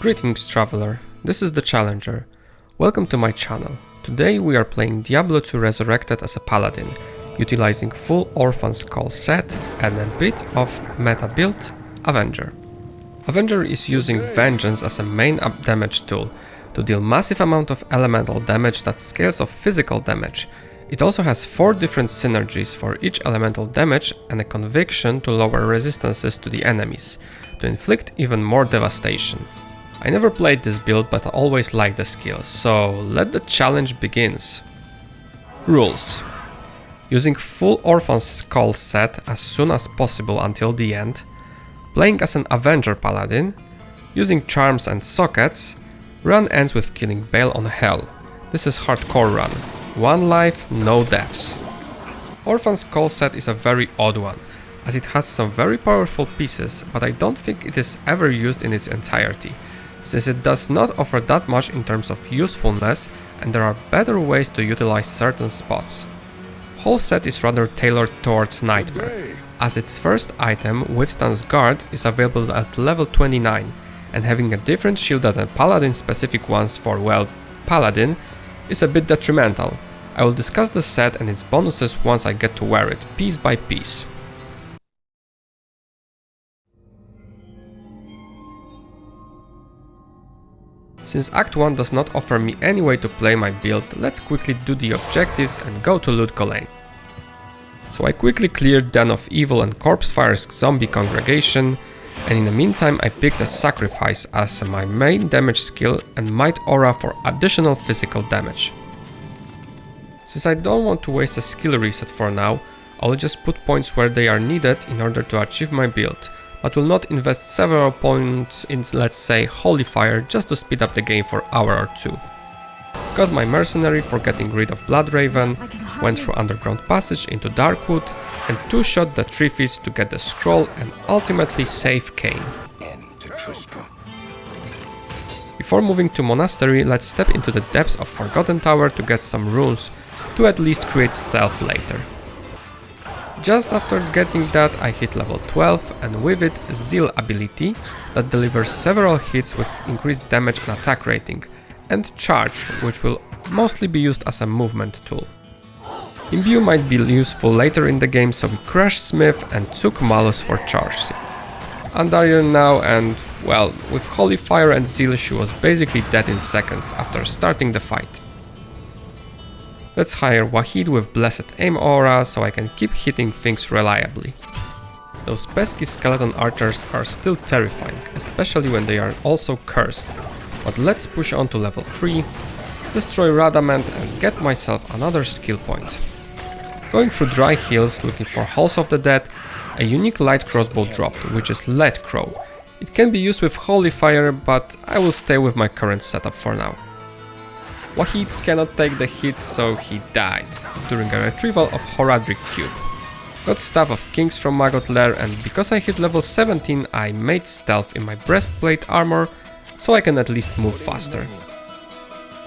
Greetings traveler, this is the Challenger. Welcome to my channel. Today we are playing Diablo 2 Resurrected as a Paladin, utilizing full Orphan skull set and a bit of meta build Avenger. Avenger is using Vengeance as a main up damage tool to deal massive amount of elemental damage that scales of physical damage. It also has 4 different synergies for each elemental damage and a conviction to lower resistances to the enemies, to inflict even more devastation. I never played this build but I always liked the skill, so let the challenge begins. Rules. Using full Orphan skull set as soon as possible until the end, playing as an Avenger Paladin, using charms and sockets, run ends with killing Bale on Hell. This is hardcore run. 1 life, no deaths. Orphan skull set is a very odd one, as it has some very powerful pieces, but I don't think it is ever used in its entirety, since it does not offer that much in terms of usefulness and there are better ways to utilize certain spots. Whole set is rather tailored towards Nightmare, as its first item, Withstands Guard, is available at level 29, and having a different shield than Paladin specific ones for, well, Paladin, is a bit detrimental. I will discuss the set and its bonuses once I get to wear it, piece by piece. Since Act 1 does not offer me any way to play my build, let's quickly do the objectives and go to Loot Golane. So I quickly cleared Den of Evil and Corpsefire's zombie congregation, and in the meantime I picked a Sacrifice as my main damage skill and Might Aura for additional physical damage. Since I don't want to waste a skill reset for now, I will just put points where they are needed in order to achieve my build, but will not invest several points in, let's say, Holy Fire just to speed up the game for an hour or 2. Got my Mercenary for getting rid of Bloodraven, went through Underground Passage into Darkwood, and 2-shot the Triffids to get the scroll and ultimately save Kain. Before moving to Monastery, let's step into the depths of Forgotten Tower to get some runes to at least create stealth later. Just after getting that, I hit level 12 and with it Zeal ability that delivers several hits with increased damage and attack rating, and Charge, which will mostly be used as a movement tool. Imbue might be useful later in the game, so we crashed Smith and took Malus for Charge. Andariel now, and well, with Holy Fire and Zeal she was basically dead in seconds after starting the fight. Let's hire Wahid with Blessed Aim Aura so I can keep hitting things reliably. Those pesky skeleton archers are still terrifying, especially when they are also cursed. But let's push on to level 3, destroy Radament and get myself another skill point. Going through dry hills looking for Halls of the Dead, a unique light crossbow dropped, which is Lead Crow. It can be used with Holy Fire, but I will stay with my current setup for now. Wahid cannot take the hit, so he died during a retrieval of Horadric Cube. Got Staff of Kings from Maggot Lair, and because I hit level 17 I made stealth in my breastplate armor, so I can at least move faster.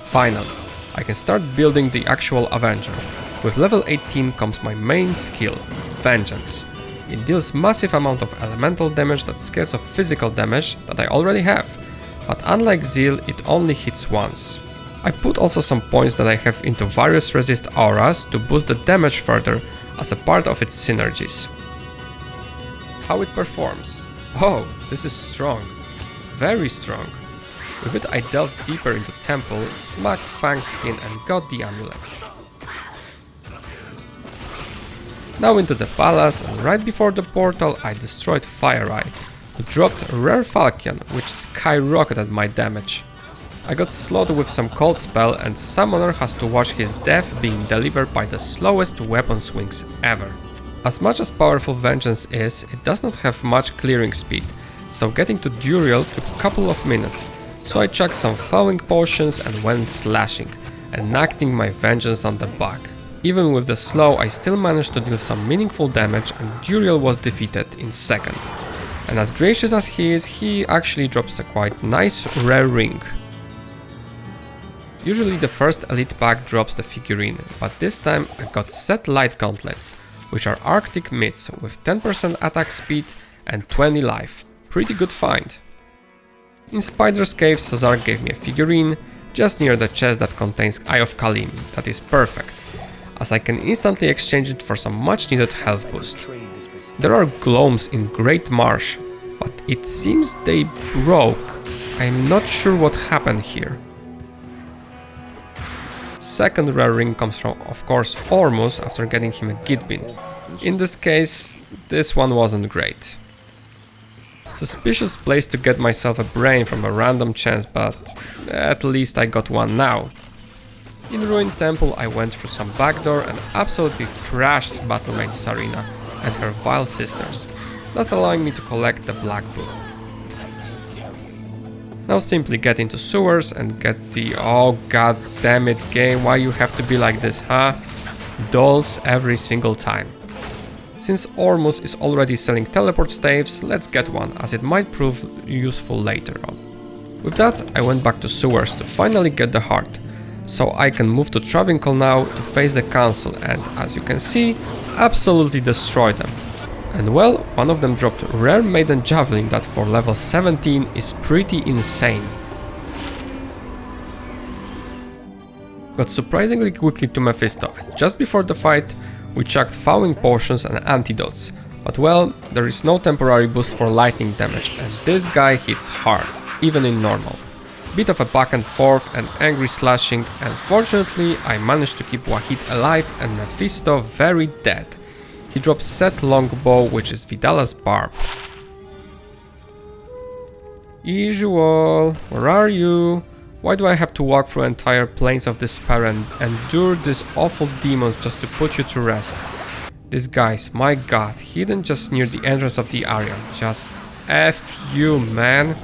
Finally, I can start building the actual Avenger. With level 18 comes my main skill, Vengeance. It deals massive amount of elemental damage that scales of physical damage that I already have, but unlike Zeal it only hits once. I put also some points that I have into various resist auras to boost the damage further as a part of its synergies. How it performs? Oh, this is strong. Very strong. With it I delved deeper into Temple, smacked Fang's Skin and got the amulet. Now into the palace, and right before the portal I destroyed FireEye, who dropped a rare Falchion which skyrocketed my damage. I got slowed with some cold spell and Summoner has to watch his death being delivered by the slowest weapon swings ever. As much as powerful Vengeance is, it does not have much clearing speed, so getting to Duriel took a couple of minutes, so I chucked some Thawing Potions and went slashing, enacting my vengeance on the bug. Even with the slow I still managed to deal some meaningful damage and Duriel was defeated in seconds. And as gracious as he is, he actually drops a quite nice rare ring. Usually the first elite pack drops the figurine, but this time I got set light gauntlets, which are Arctic Mitts with 10% attack speed and 20 life. Pretty good find. In Spider's Cave, Cesar gave me a figurine just near the chest that contains Eye of Kalim. That is perfect, as I can instantly exchange it for some much needed health boost. There are glomes in Great Marsh, but it seems they broke. I'm not sure what happened here. Second rare ring comes from, of course, Ormus after getting him a Gitbind. In this case, this one wasn't great. Suspicious place to get myself a brain from a random chance, but at least I got one now. In Ruined Temple I went through some backdoor and absolutely thrashed battlemate Sarina and her vile sisters, thus allowing me to collect the Black Book. Now simply get into sewers and get the... oh god damn it game, why you have to be like this, huh? Dolls every single time. Since Ormus is already selling teleport staves, let's get one, as it might prove useful later on. With that, I went back to sewers to finally get the heart, so I can move to Travincal now to face the council and, as you can see, absolutely destroy them. And well, one of them dropped Rare Maiden Javelin that for level 17 is pretty insane. Got surprisingly quickly to Mephisto, and just before the fight, we chucked Thawing Potions and Antidotes, but well, there is no temporary boost for lightning damage, and this guy hits hard, even in normal. Bit of a back and forth and angry slashing, and fortunately I managed to keep Wahid alive and Mephisto very dead. He drops Set Longbow, which is Vidala's barb. Usual, where are you? Why do I have to walk through entire plains of despair and endure these awful demons just to put you to rest? These guys, my god, hidden just near the entrance of the area. Just F you, man.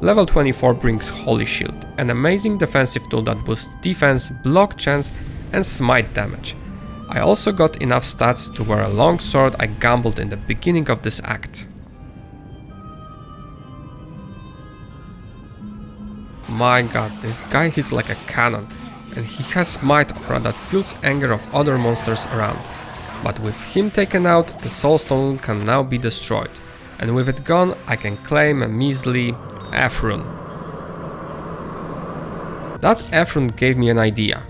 Level 24 brings Holy Shield, an amazing defensive tool that boosts defense, block chance and smite damage. I also got enough stats to wear a long sword I gambled in the beginning of this act. My god, this guy hits like a cannon, and he has Smite aura that fuels anger of other monsters around. But with him taken out, the Soulstone can now be destroyed, and with it gone, I can claim a measly F-rune. That F-rune gave me an idea.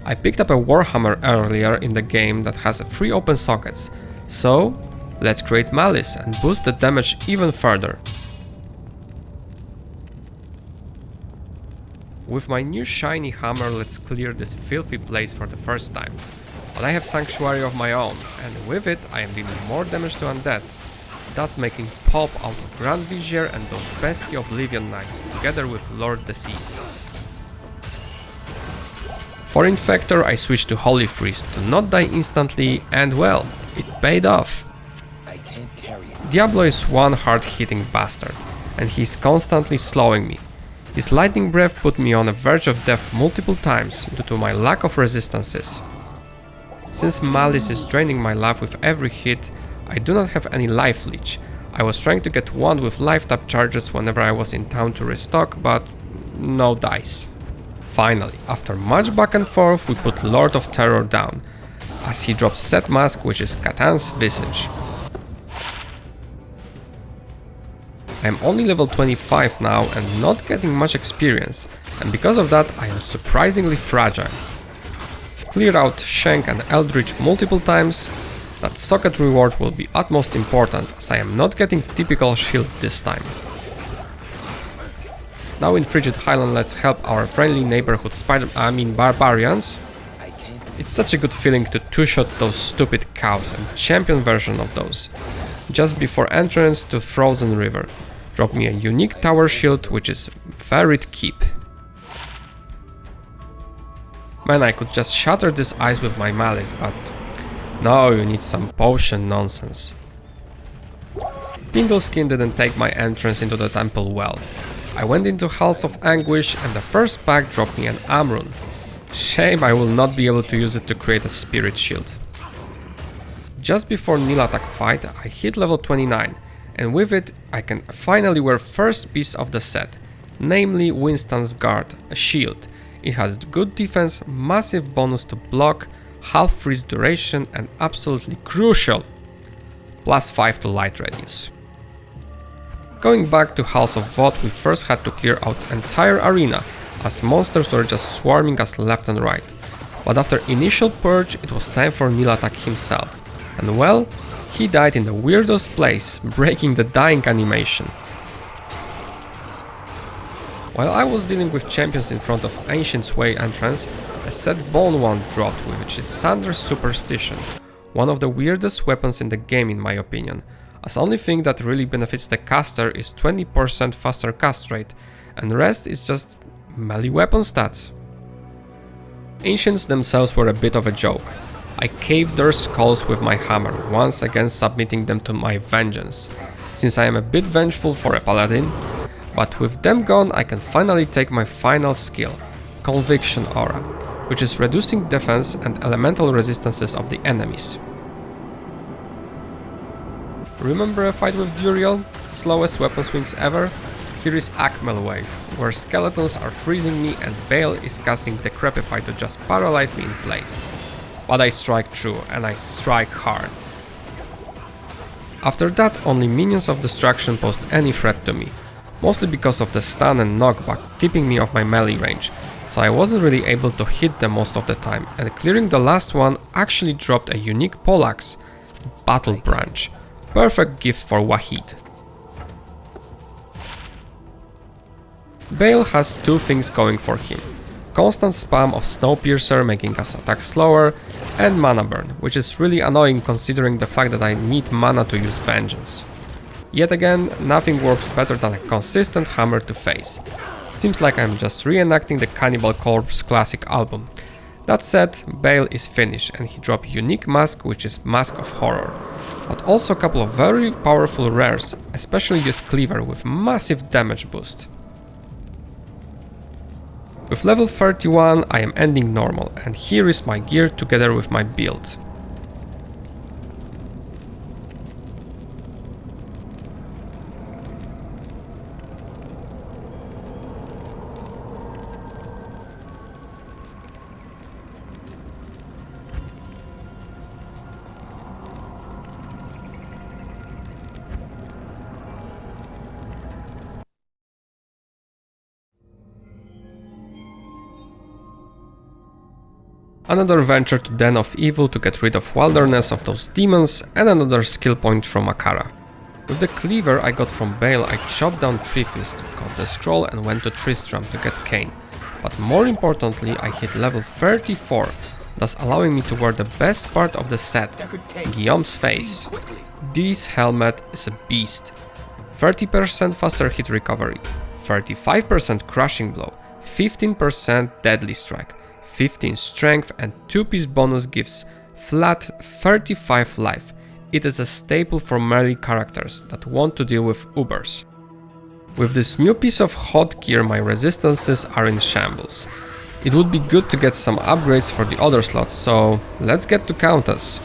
I picked up a Warhammer earlier in the game that has 3 open sockets, so let's create Malice and boost the damage even further. With my new shiny hammer, let's clear this filthy place for the first time. But I have Sanctuary of my own, and with it I am dealing more damage to undead, thus making pop out of Grand Vizier and those pesky Oblivion Knights, together with Lord Disease. For Infector I switched to Holy Freeze to not die instantly, and well, it paid off. Diablo is one hard-hitting bastard, and he's constantly slowing me. His lightning breath put me on the verge of death multiple times due to my lack of resistances. Since Malice is draining my life with every hit, I do not have any life leech. I was trying to get one with life tap charges whenever I was in town to restock, but no dice. Finally, after much back and forth, we put Lord of Terror down, as he drops Set Mask, which is Catan's Visage. I am only level 25 now and not getting much experience, and because of that I am surprisingly fragile. Clear out Shank and Eldritch multiple times. That socket reward will be utmost important, as I am not getting typical shield this time. Now in Frigid Highland let's help our friendly neighborhood barbarians. It's such a good feeling to two-shot those stupid cows and champion version of those. Just before entrance to Frozen River, drop me a unique tower shield, which is Ferret Keep. Man, I could just shatter this ice with my Malice, but no, you need some potion nonsense. Tingleskin didn't take my entrance into the temple well. I went into Halls of Anguish and the first pack dropped me an Amrune. Shame I will not be able to use it to create a spirit shield. Just before Nil attack fight, I hit level 29, and with it I can finally wear first piece of the set, namely Winston's Guard, a shield. It has good defense, massive bonus to block, half freeze duration and absolutely crucial, +5 to light radius. Going back to Halls of Vought, we first had to clear out entire arena, as monsters were just swarming us left and right. But after initial purge, it was time for Nilatak himself. And well, he died in the weirdest place, breaking the dying animation. While I was dealing with champions in front of Ancient's Way entrance, a set Bone Wand dropped, which is Sandra's Superstition, one of the weirdest weapons in the game in my opinion, as only thing that really benefits the caster is 20% faster cast rate, and the rest is just melee weapon stats. Ancients themselves were a bit of a joke. I caved their skulls with my hammer, once again submitting them to my vengeance, since I am a bit vengeful for a paladin, but with them gone I can finally take my final skill, Conviction Aura, which is reducing defense and elemental resistances of the enemies. Remember a fight with Duriel? Slowest weapon swings ever? Here is Akmel Wave, where skeletons are freezing me and Bale is casting Decrepify to just paralyze me in place. But I strike true, and I strike hard. After that, only Minions of Destruction posed any threat to me, mostly because of the stun and knockback keeping me off my melee range, so I wasn't really able to hit them most of the time, and clearing the last one actually dropped a unique poleaxe, Battle Branch, perfect gift for Wahid. Bale has two things going for him: constant spam of Snowpiercer making us attack slower, and mana burn, which is really annoying considering the fact that I need mana to use Vengeance. Yet again, nothing works better than a consistent hammer to face. Seems like I'm just reenacting the Cannibal Corpse classic album. That said, Bale is finished and he dropped unique mask, which is Mask of Horror, but also a couple of very powerful rares, especially this cleaver with massive damage boost. With level 31 I am ending normal, and here is my gear together with my build. Another venture to Den of Evil to get rid of wilderness of those demons, and another skill point from Makara. With the cleaver I got from Bale, I chopped down Treefist, got the scroll and went to Tristram to get Cain. But more importantly, I hit level 34, thus allowing me to wear the best part of the set, Guillaume's face. This helmet is a beast. 30% faster hit recovery, 35% crushing blow, 15% deadly strike, 15 strength, and 2-piece bonus gives flat 35 life. It is a staple for melee characters that want to deal with Ubers. With this new piece of hot gear my resistances are in shambles. It would be good to get some upgrades for the other slots, so let's get to Countess.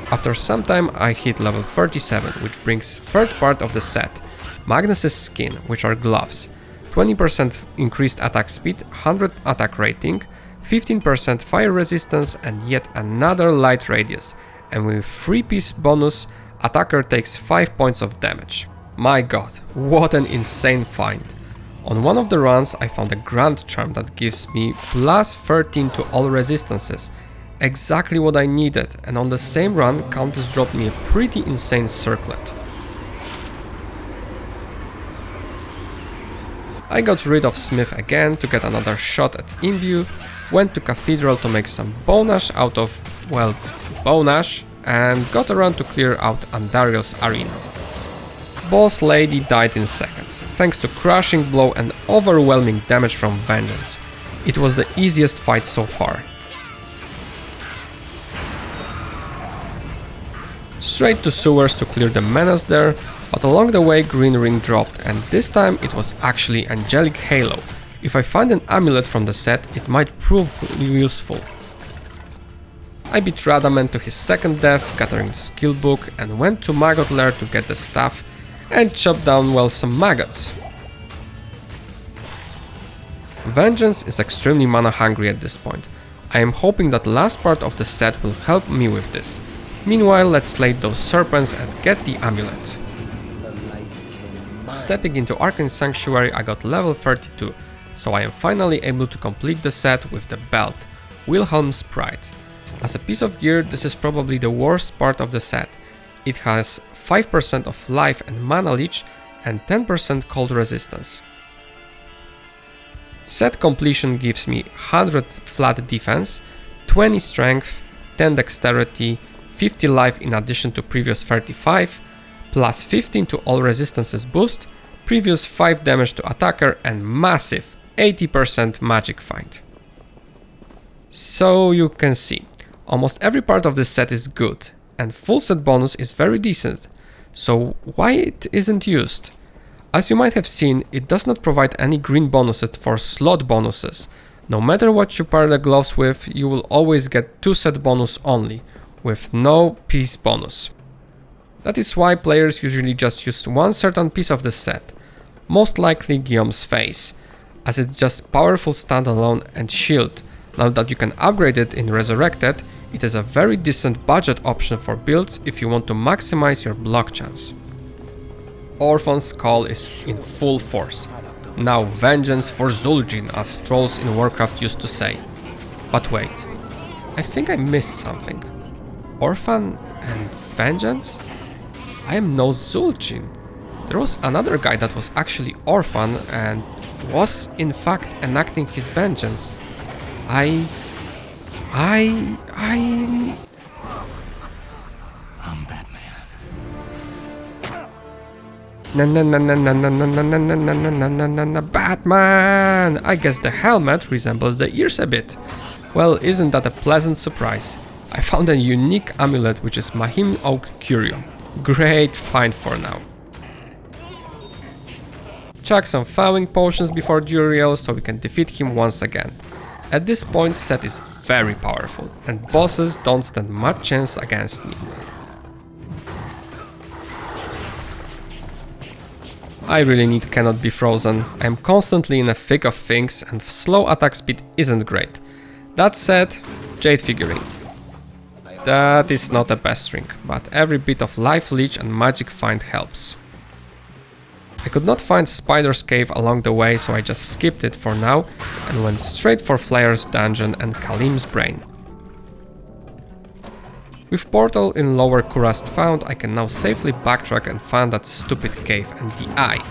After some time I hit level 37, which brings third part of the set, Magnus's skin, which are gloves, 20% increased attack speed, 100 attack rating, 15% fire resistance, and yet another light radius, and with 3-piece bonus, attacker takes 5 points of damage. My god, what an insane find! On one of the runs I found a Grand Charm that gives me plus 13 to all resistances, exactly what I needed, and on the same run Countess dropped me a pretty insane circlet. I got rid of Smith again to get another shot at Imbue, went to Cathedral to make some Bone Ash out of, well, Bone Ash, and got around to clear out Andariel's arena. Boss Lady died in seconds, thanks to crushing blow and overwhelming damage from Vengeance. It was the easiest fight so far. Straight to sewers to clear the menace there, but along the way Green Ring dropped, and this time it was actually Angelic Halo. If I find an amulet from the set, it might prove useful. I beat Radaman to his second death, gathering the skill book, and went to Maggot Lair to get the staff and chop down, well, some maggots. Vengeance is extremely mana hungry at this point. I am hoping that last part of the set will help me with this. Meanwhile, let's slay those serpents and get the amulet. Stepping into Arcane Sanctuary, I got level 32, so I am finally able to complete the set with the belt, Wilhelm's Pride. As a piece of gear, this is probably the worst part of the set. It has 5% of life and mana leech and 10% cold resistance. Set completion gives me 100 flat defense, 20 strength, 10 dexterity, 50 life in addition to previous 35, plus 15 to all resistances boost, previous 5 damage to attacker, and massive 80% magic find. So you can see, almost every part of this set is good, and full set bonus is very decent, so why it isn't used? As you might have seen, it does not provide any green bonuses for slot bonuses. No matter what you pair the gloves with, you will always get 2 set bonus only, with no piece bonus. That is why players usually just use one certain piece of the set, most likely Guillaume's face, as it's just powerful standalone and shield. Now that you can upgrade it in Resurrected, it is a very decent budget option for builds if you want to maximize your block chance. Orphan's call is in full force. Now vengeance for Zul'jin, as trolls in Warcraft used to say. But wait, I think I missed something. Orphan and vengeance? I am no Zul'jin. There was another guy that was actually Orphan and was in fact enacting his vengeance. I'm Batman! I guess the helmet resembles the ears a bit. Well, isn't that a pleasant surprise? I found a unique amulet which is Mahim Oak Curio. Great find for now. Chuck some fouling potions before Duriel so we can defeat him once again. At this point, set is very powerful and bosses don't stand much chance against me. I really need Cannot Be Frozen. I am constantly in the thick of things and slow attack speed isn't great. That said, Jade figurine. That is not the best ring, but every bit of life leech and magic find helps. I could not find Spider's Cave along the way, so I just skipped it for now and went straight for Flayer's Dungeon and Kalim's Brain. With Portal in Lower Kurast found, I can now safely backtrack and find that stupid cave and the eye.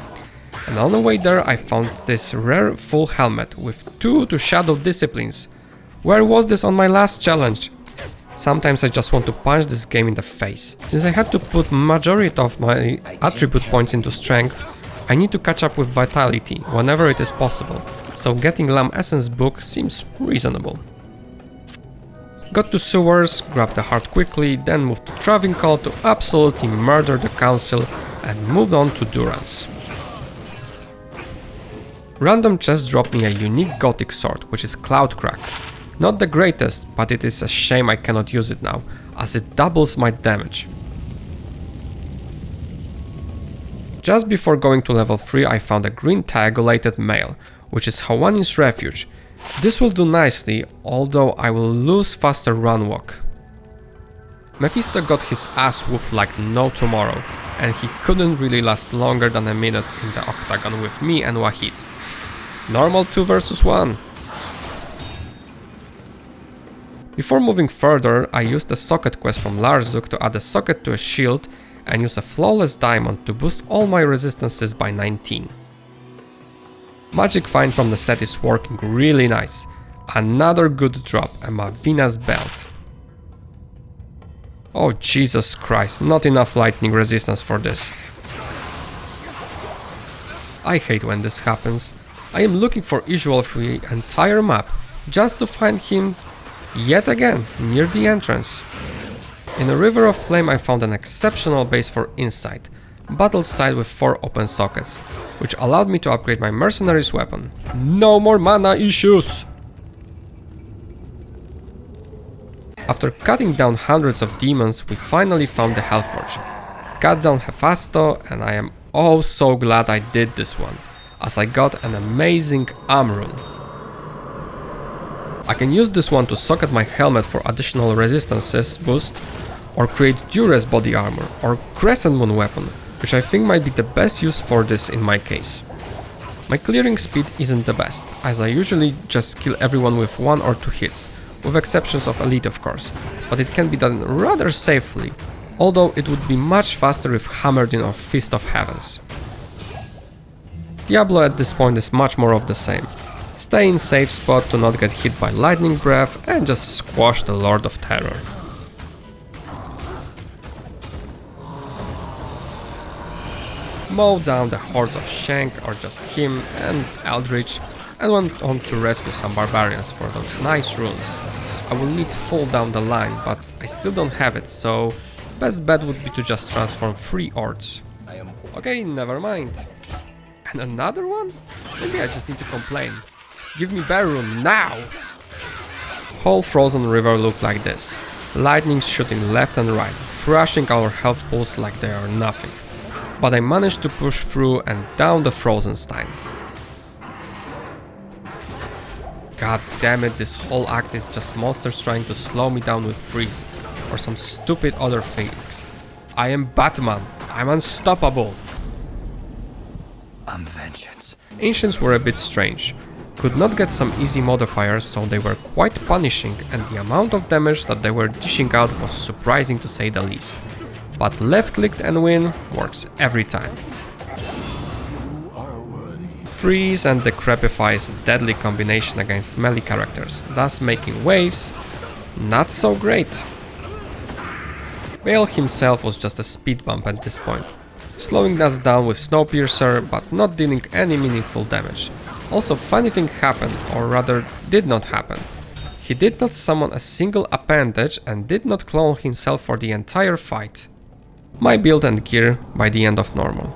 And on the way there I found this rare full helmet with 2 to Shadow Disciplines. Where was this on my last challenge? Sometimes I just want to punch this game in the face. Since I had to put majority of my attribute points into strength, I need to catch up with vitality whenever it is possible, so getting Lamb Essence book seems reasonable. Got to sewers, grabbed the heart quickly, then moved to Travincal to absolutely murder the council and moved on to Durance. Random chest dropped me a unique gothic sword, which is Cloudcrack. Not the greatest, but it is a shame I cannot use it now, as it doubles my damage. Just before going to level 3 I found a green triangulated mail, which is Hawani's refuge. This will do nicely, although I will lose faster run walk. Mephisto got his ass whooped like no tomorrow, and he couldn't really last longer than a minute in the octagon with me and Wahid. Normal 2 versus 1. Before moving further, I used the socket quest from Larzuk to add a socket to a shield and use a flawless diamond to boost all my resistances by 19. Magic find from the set is working really nice. Another good drop, a Mavina's belt. Oh Jesus Christ, not enough lightning resistance for this. I hate when this happens. I am looking for Isual through the entire map, just to find him yet again near the entrance. In a River of Flame I found an exceptional base for Insight, battle side with 4 open sockets, which allowed me to upgrade my mercenary's weapon. No more mana issues! After cutting down hundreds of demons, we finally found the Hellforge. Cut down Hephasto, and I am oh so glad I did this one, as I got an amazing Amrun. I can use this one to socket my helmet for additional resistances boost, or create Duress body armor, or Crescent Moon weapon, which I think might be the best use for this in my case. My clearing speed isn't the best, as I usually just kill everyone with 1 or 2 hits, with exceptions of Elite of course, but it can be done rather safely, although it would be much faster if hammered in or Fist of Heavens. Diablo at this point is much more of the same. Stay in safe spot to not get hit by lightning breath and just squash the Lord of Terror. Mow down the hordes of Shank or just him and Eldritch, and went on to rescue some barbarians for those nice runes. I will need full down the line, but I still don't have it, so best bet would be to just transform 3 Ords. Okay, never mind. And another one? Maybe I just need to complain. Give me Bear Rune now! Whole frozen river looked like this. Lightning shooting left and right, thrashing our health pools like they are nothing. But I managed to push through and down the Frozen Stein. God damn it, this whole act is just monsters trying to slow me down with freeze, or some stupid other things. I am Batman, I'm unstoppable! I'm vengeance. Ancients were a bit strange. Could not get some easy modifiers, so they were quite punishing, and the amount of damage that they were dishing out was surprising to say the least. But left-clicked and win works every time. Freeze and Decrepify is a deadly combination against melee characters, thus making waves not so great. Bale himself was just a speed bump at this point, slowing us down with Snowpiercer but not dealing any meaningful damage. Also, funny thing happened, or rather did not happen. He did not summon a single appendage and did not clone himself for the entire fight. My build and gear by the end of normal.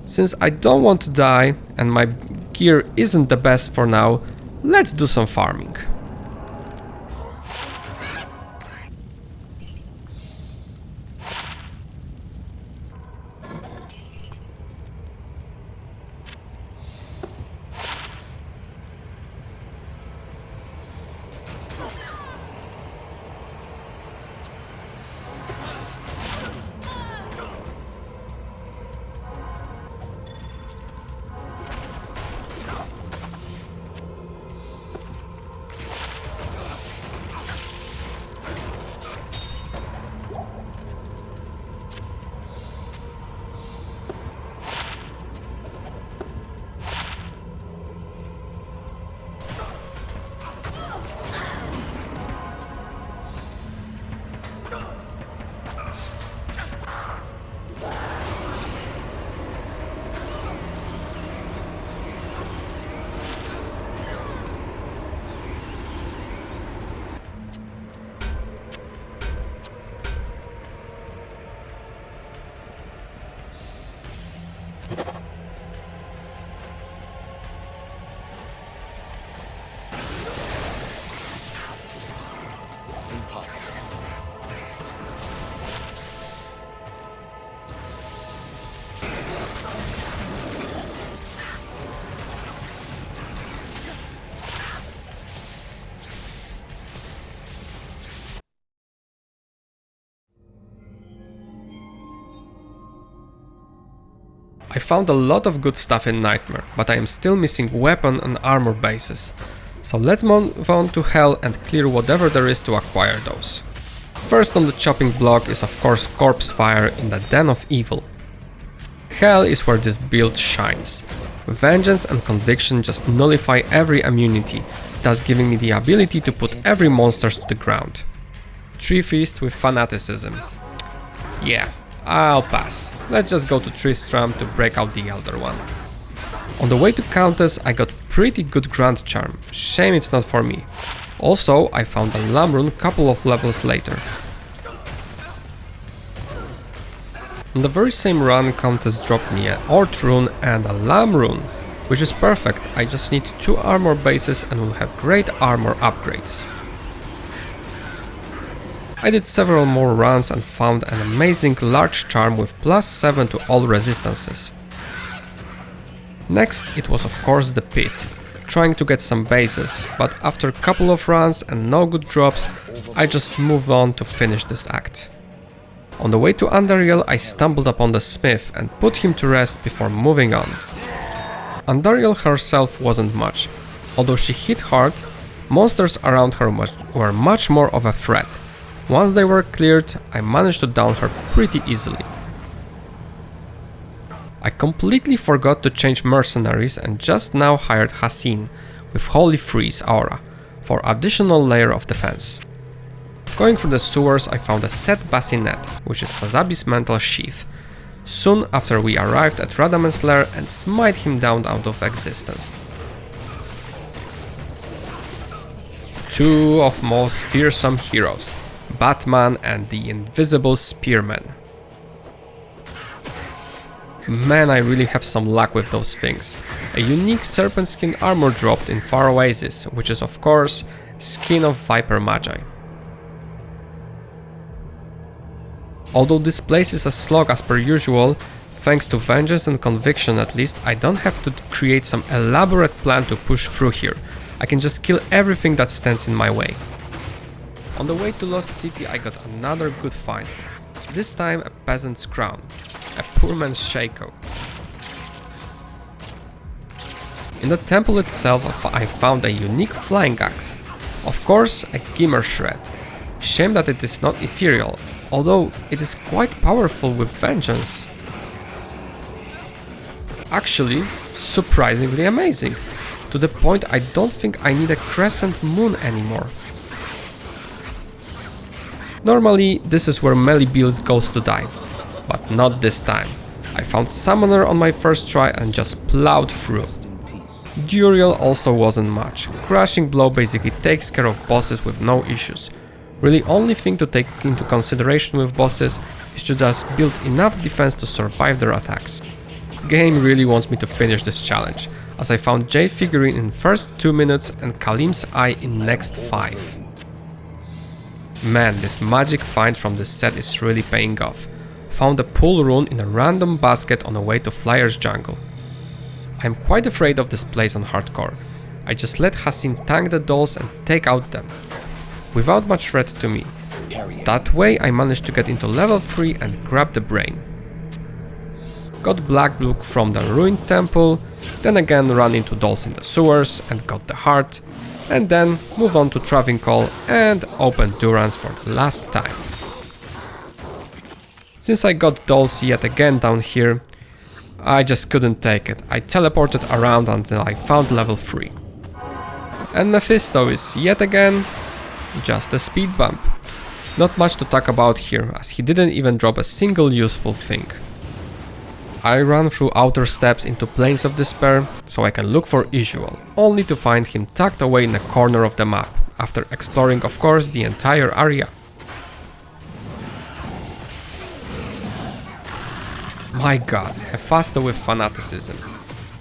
Since I don't want to die and my gear isn't the best for now, let's do some farming. I found a lot of good stuff in Nightmare, but I am still missing weapon and armor bases. So let's move on to Hell and clear whatever there is to acquire those. First on the chopping block is of course Corpse Fire in the Den of Evil. Hell is where this build shines. Vengeance and Conviction just nullify every immunity, thus giving me the ability to put every monster to the ground. Tree Feast with Fanaticism. Yeah, I'll pass. Let's just go to Tristram to break out the Elder One. On the way to Countess I got pretty good Grand Charm, shame it's not for me. Also, I found a Lamrune couple of levels later. On the very same run, Countess dropped me an Ort rune and a Lamb rune, which is perfect. I just need 2 armor bases and will have great armor upgrades. I did several more runs and found an amazing large charm with +7 to all resistances. Next, it was of course the pit, trying to get some bases, but after a couple of runs and no good drops, I just moved on to finish this act. On the way to Andariel, I stumbled upon the smith and put him to rest before moving on. Andariel herself wasn't much. Although she hit hard, monsters around her were much more of a threat. Once they were cleared, I managed to down her pretty easily. I completely forgot to change mercenaries and just now hired Hassin with Holy Freeze aura for additional layer of defense. Going through the sewers, I found a set bassinet, which is Sazabi's mental sheath, soon after we arrived at Radaman's lair and smite him down out of existence. 2 of most fearsome heroes, Batman and the Invisible Spearman. Man, I really have some luck with those things. A unique serpent skin armor dropped in Far Oasis, which is of course skin of Viper Magi. Although this place is a slog as per usual, thanks to Vengeance and Conviction at least, I don't have to create some elaborate plan to push through here. I can just kill everything that stands in my way. On the way to Lost City I got another good find. This time a peasant's crown, a poor man's shako. In the temple itself I found a unique flying axe. Of course a Gimmer Shred. Shame that it is not ethereal, although it is quite powerful with Vengeance. Actually, surprisingly amazing, to the point I don't think I need a crescent moon anymore. Normally, this is where melee builds goes to die, but not this time. I found Summoner on my first try and just plowed through. Duriel also wasn't much. Crushing Blow basically takes care of bosses with no issues. Really only thing to take into consideration with bosses is to just build enough defense to survive their attacks. Game really wants me to finish this challenge, as I found Jade figurine in first 2 minutes and Kalim's Eye in next 5. Man, this magic find from this set is really paying off. Found a pull rune in a random basket on the way to Flyer's jungle. I am quite afraid of this place on hardcore. I just let Hassin tank the dolls and take out them, without much threat to me. That way I managed to get into level 3 and grab the brain. Got Black Book from the ruined temple, then again ran into dolls in the sewers and got the heart, and then moved on to Travincoll and opened Durance for the last time. Since I got dolls yet again down here, I just couldn't take it. I teleported around until I found level 3. And Mephisto is yet again just a speed bump. Not much to talk about here, as he didn't even drop a single useful thing. I ran through outer steps into Plains of Despair, so I can look for Isuel, only to find him tucked away in a corner of the map, after exploring of course the entire area. My god, Hephaestus with fanaticism.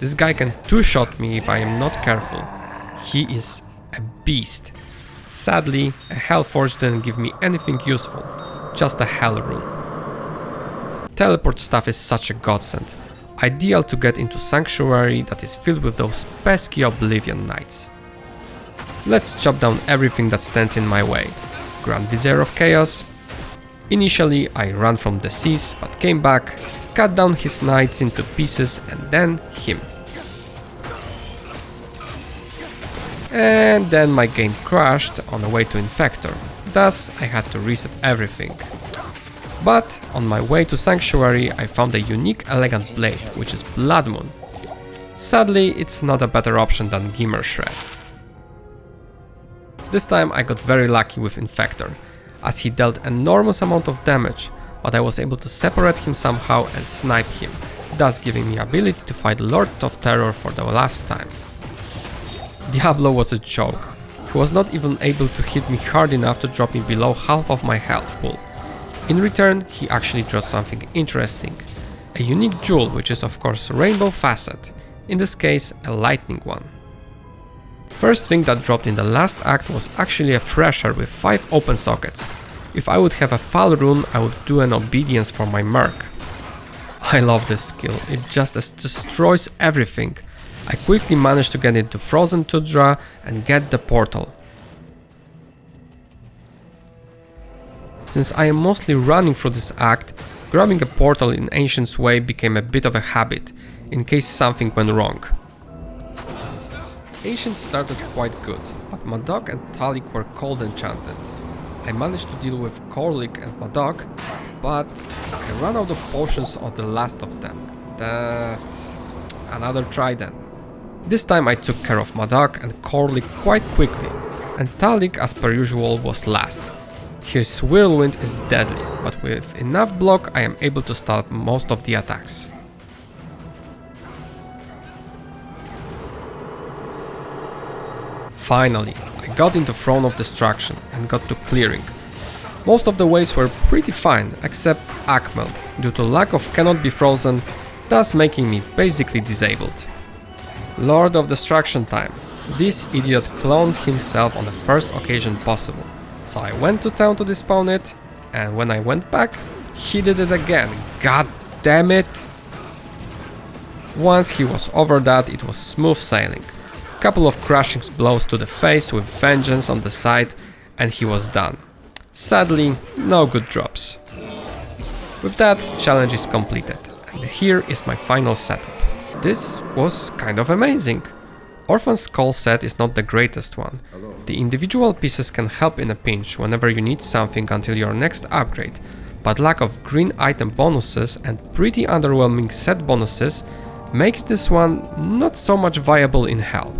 This guy can two-shot me if I am not careful. He is a beast. Sadly, a Hellforge didn't give me anything useful, just a Hell rune. Teleport stuff is such a godsend, ideal to get into Sanctuary that is filled with those pesky Oblivion Knights. Let's chop down everything that stands in my way. Grand Vizier of Chaos. Initially I ran from the seas, but came back, cut down his knights into pieces and then him. And then my game crashed on the way to Infector, thus I had to reset everything. But on my way to Sanctuary I found a unique elegant blade, which is Blood Moon. Sadly, it's not a better option than Gimmer Shred. This time I got very lucky with Infector, as he dealt enormous amount of damage, but I was able to separate him somehow and snipe him, thus giving me ability to fight Lord of Terror for the last time. Diablo was a joke. He was not even able to hit me hard enough to drop me below half of my health pool. In return, he actually dropped something interesting. A unique jewel, which is of course rainbow facet, in this case a lightning one. First thing that dropped in the last act was actually a thresher with 5 open sockets. If I would have a Fall rune, I would do an obedience for my merc. I love this skill, it just destroys everything. I quickly managed to get into Frozen Tundra and get the portal. Since I am mostly running through this act, grabbing a portal in Ancient's Way became a bit of a habit, in case something went wrong. Ancient started quite good, but Madoc and Talik were cold enchanted. I managed to deal with Korlik and Madoc, but I ran out of potions on the last of them. That's another try then. This time I took care of Madoc and Korlik quite quickly, and Talik as per usual was last. His Whirlwind is deadly, but with enough block I am able to start most of the attacks. Finally, I got into Throne of Destruction and got to clearing. Most of the waves were pretty fine, except Akmel, due to lack of cannot be frozen, thus making me basically disabled. Lord of Destruction time. This idiot cloned himself on the first occasion possible, so I went to town to despawn it, and when I went back, he did it again, god damn it! Once he was over that, it was smooth sailing. Couple of crushing blows to the face with vengeance on the side, and he was done. Sadly, no good drops. With that, challenge is completed, and here is my final setup. This was kind of amazing. Orphan's Skull set is not the greatest one. The individual pieces can help in a pinch whenever you need something until your next upgrade, but lack of green item bonuses and pretty underwhelming set bonuses makes this one not so much viable in hell.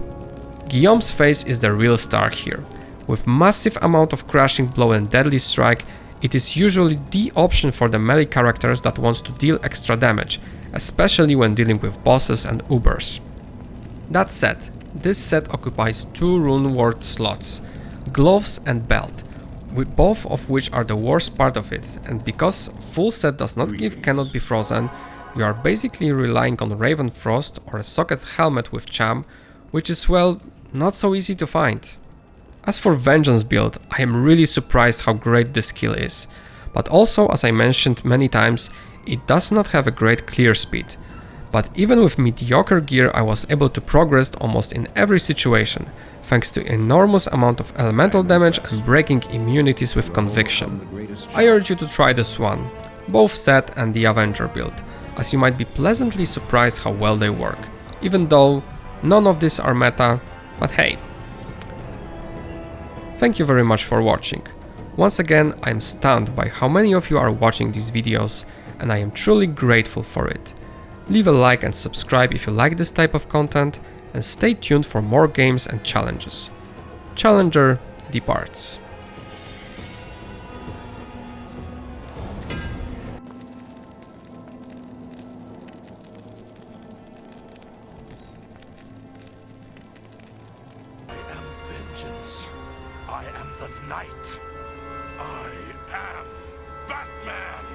Guillaume's face is the real star here. With massive amount of crushing blow and deadly strike, it is usually the option for the melee characters that wants to deal extra damage, especially when dealing with bosses and Ubers. That said, this set occupies 2 rune ward slots, gloves and belt, both of which are the worst part of it, and because full set does not give cannot be frozen, you are basically relying on Raven Frost or a socket helmet with Cham, which is, well, not so easy to find. As for Vengeance build, I am really surprised how great this skill is, but also, as I mentioned many times, it does not have a great clear speed. But even with mediocre gear I was able to progress almost in every situation, thanks to enormous amount of elemental damage and breaking immunities with conviction. I urge you to try this one, both set and the Avenger build, as you might be pleasantly surprised how well they work, even though none of these are meta, but hey. Thank you very much for watching. Once again, I am stunned by how many of you are watching these videos, and I am truly grateful for it. Leave a like and subscribe if you like this type of content, and stay tuned for more games and challenges. Challenger departs. I am vengeance. I am the night. I am Batman!